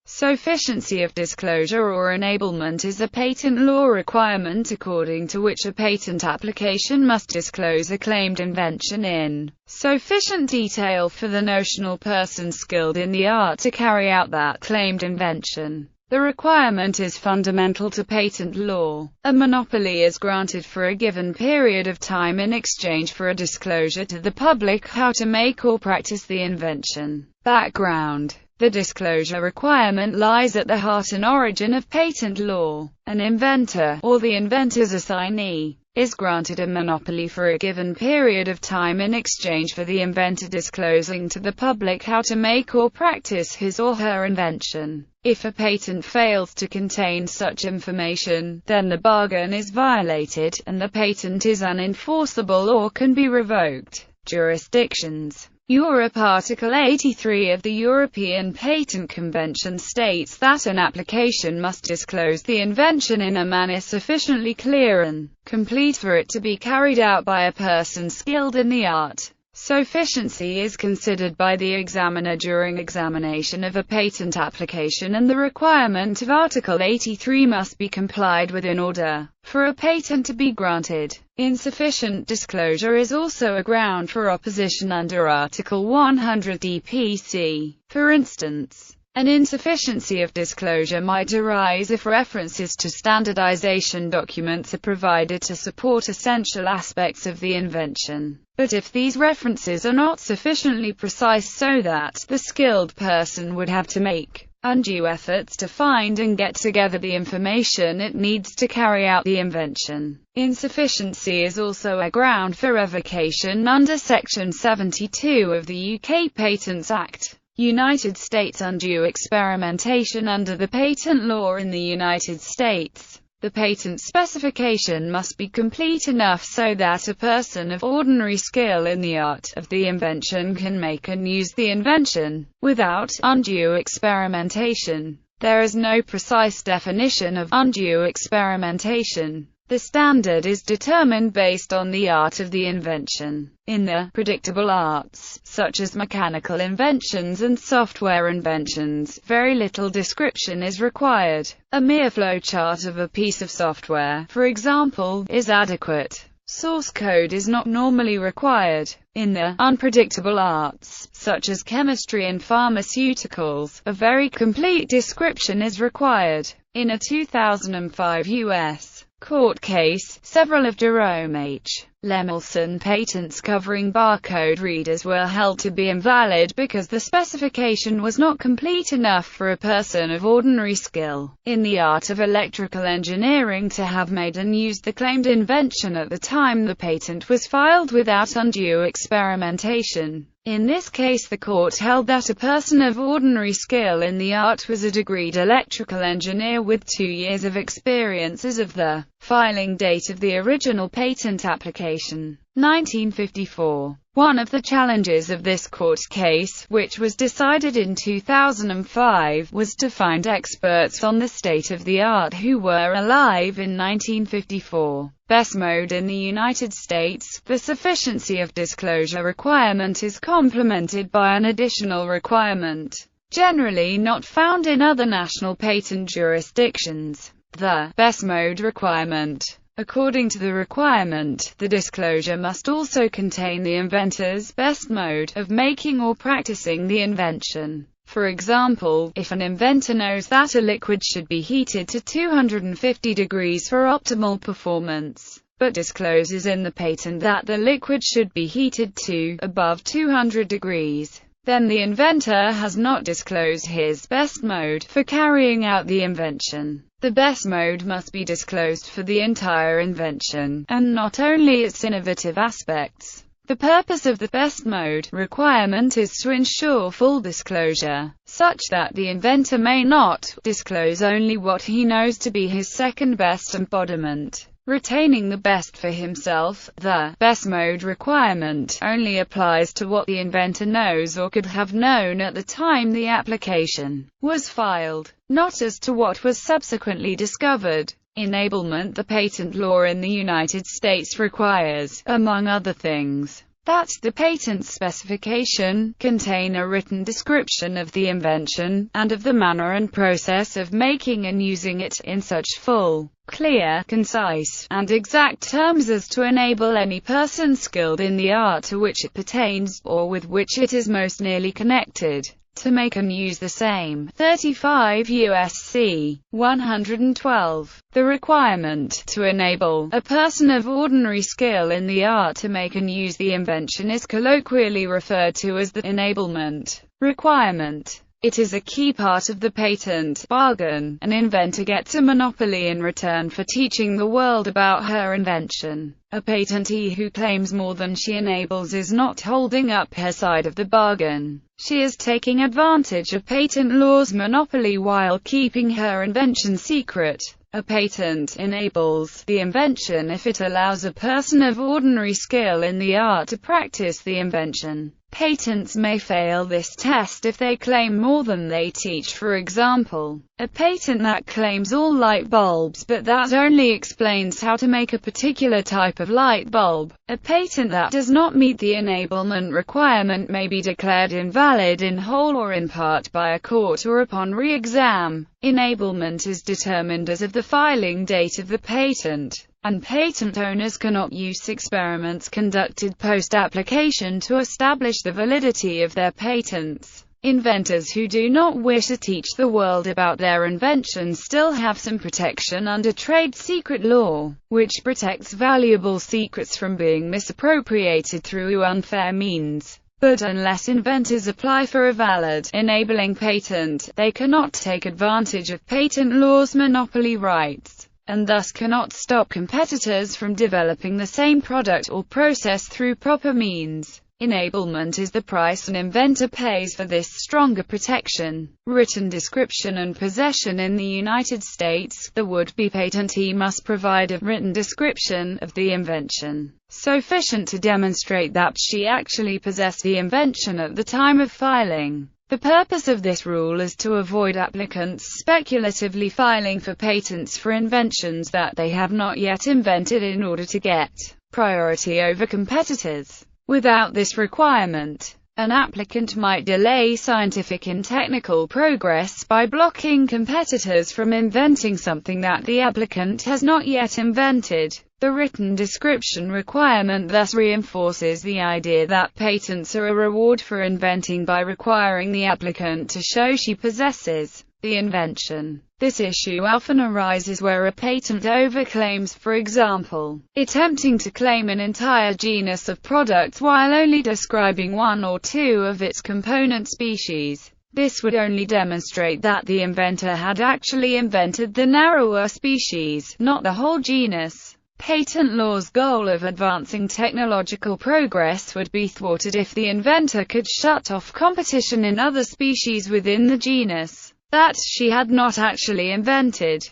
Sufficiency of disclosure or enablement is a patent law requirement according to which a patent application must disclose a claimed invention in sufficient detail for the notional person skilled in the art to carry out that claimed invention. The requirement is fundamental to patent law. A monopoly is granted for a given period of time in exchange for a disclosure to the public how to make or practice the invention. Background: the disclosure requirement lies at the heart and origin of patent law. An inventor, or the inventor's assignee, is granted a monopoly for a given period of time in exchange for the inventor disclosing to the public how to make or practice his or her invention. If a patent fails to contain such information, then the bargain is violated, and the patent is unenforceable or can be revoked. Jurisdictions: Europe. Article 83 of the European Patent Convention states that an application must disclose the invention in a manner sufficiently clear and complete for it to be carried out by a person skilled in the art. Sufficiency is considered by the examiner during examination of a patent application, and the requirement of Article 83 must be complied with in order for a patent to be granted. Insufficient disclosure is also a ground for opposition under Article 100 PC. For instance, an insufficiency of disclosure might arise if references to standardization documents are provided to support essential aspects of the invention, but if these references are not sufficiently precise so that the skilled person would have to make undue efforts to find and get together the information it needs to carry out the invention. Insufficiency is also a ground for revocation under Section 72 of the UK Patents Act. United States undue experimentation. Under the patent law in the United States, the patent specification must be complete enough so that a person of ordinary skill in the art of the invention can make and use the invention without undue experimentation. There is no precise definition of undue experimentation. The standard is determined based on the art of the invention. In the predictable arts, such as mechanical inventions and software inventions, very little description is required. A mere flowchart of a piece of software, for example, is adequate. Source code is not normally required. In the unpredictable arts, such as chemistry and pharmaceuticals, a very complete description is required. In a 2005 U.S. court case, several of Jerome H. Lemelson patents covering barcode readers were held to be invalid because the specification was not complete enough for a person of ordinary skill in the art of electrical engineering to have made and used the claimed invention at the time the patent was filed without undue experimentation. In this case, the court held that a person of ordinary skill in the art was a degreed electrical engineer with 2 years of experience as of the filing date of the original patent application, 1954. One of the challenges of this court case, which was decided in 2005, was to find experts on the state of the art who were alive in 1954. Best mode. In the United States, the sufficiency of disclosure requirement is complemented by an additional requirement, generally not found in other national patent jurisdictions: the best mode requirement. According to the requirement, the disclosure must also contain the inventor's best mode of making or practicing the invention. For example, if an inventor knows that a liquid should be heated to 250 degrees for optimal performance, but discloses in the patent that the liquid should be heated to above 200 degrees, then the inventor has not disclosed his best mode for carrying out the invention. The best mode must be disclosed for the entire invention, and not only its innovative aspects. The purpose of the best mode requirement is to ensure full disclosure, such that the inventor may not disclose only what he knows to be his second best embodiment, retaining the best for himself. The best mode requirement only applies to what the inventor knows or could have known at the time the application was filed, not as to what was subsequently discovered. Enablement. The patent law in the United States requires, among other things, that the patent specification contain a written description of the invention, and of the manner and process of making and using it, in such full, clear, concise, and exact terms as to enable any person skilled in the art to which it pertains, or with which it is most nearly connected, to make and use the same. 35 U.S.C. 112. The requirement to enable a person of ordinary skill in the art to make and use the invention is colloquially referred to as the enablement requirement. It is a key part of the patent bargain. An inventor gets a monopoly in return for teaching the world about her invention. A patentee who claims more than she enables is not holding up her side of the bargain. She is taking advantage of patent law's monopoly while keeping her invention secret. A patent enables the invention if it allows a person of ordinary skill in the art to practice the invention. Patents may fail this test if they claim more than they teach. For example, a patent that claims all light bulbs but that only explains how to make a particular type of light bulb. A patent that does not meet the enablement requirement may be declared invalid in whole or in part by a court or upon re-exam. Enablement is determined as of the filing date of the patent, and patent owners cannot use experiments conducted post-application to establish the validity of their patents. Inventors who do not wish to teach the world about their invention still have some protection under trade secret law, which protects valuable secrets from being misappropriated through unfair means. But unless inventors apply for a valid, enabling patent, they cannot take advantage of patent law's monopoly rights, and thus cannot stop competitors from developing the same product or process through proper means. Enablement is the price an inventor pays for this stronger protection. Written description and possession. In the United States, the would-be patentee must provide a written description of the invention, sufficient to demonstrate that she actually possessed the invention at the time of filing. The purpose of this rule is to avoid applicants speculatively filing for patents for inventions that they have not yet invented in order to get priority over competitors. Without this requirement, an applicant might delay scientific and technical progress by blocking competitors from inventing something that the applicant has not yet invented. The written description requirement thus reinforces the idea that patents are a reward for inventing by requiring the applicant to show she possesses the invention. This issue often arises where a patent overclaims, for example, attempting to claim an entire genus of products while only describing one or two of its component species. This would only demonstrate that the inventor had actually invented the narrower species, not the whole genus. Patent law's goal of advancing technological progress would be thwarted if the inventor could shut off competition in other species within the genus that she had not actually invented.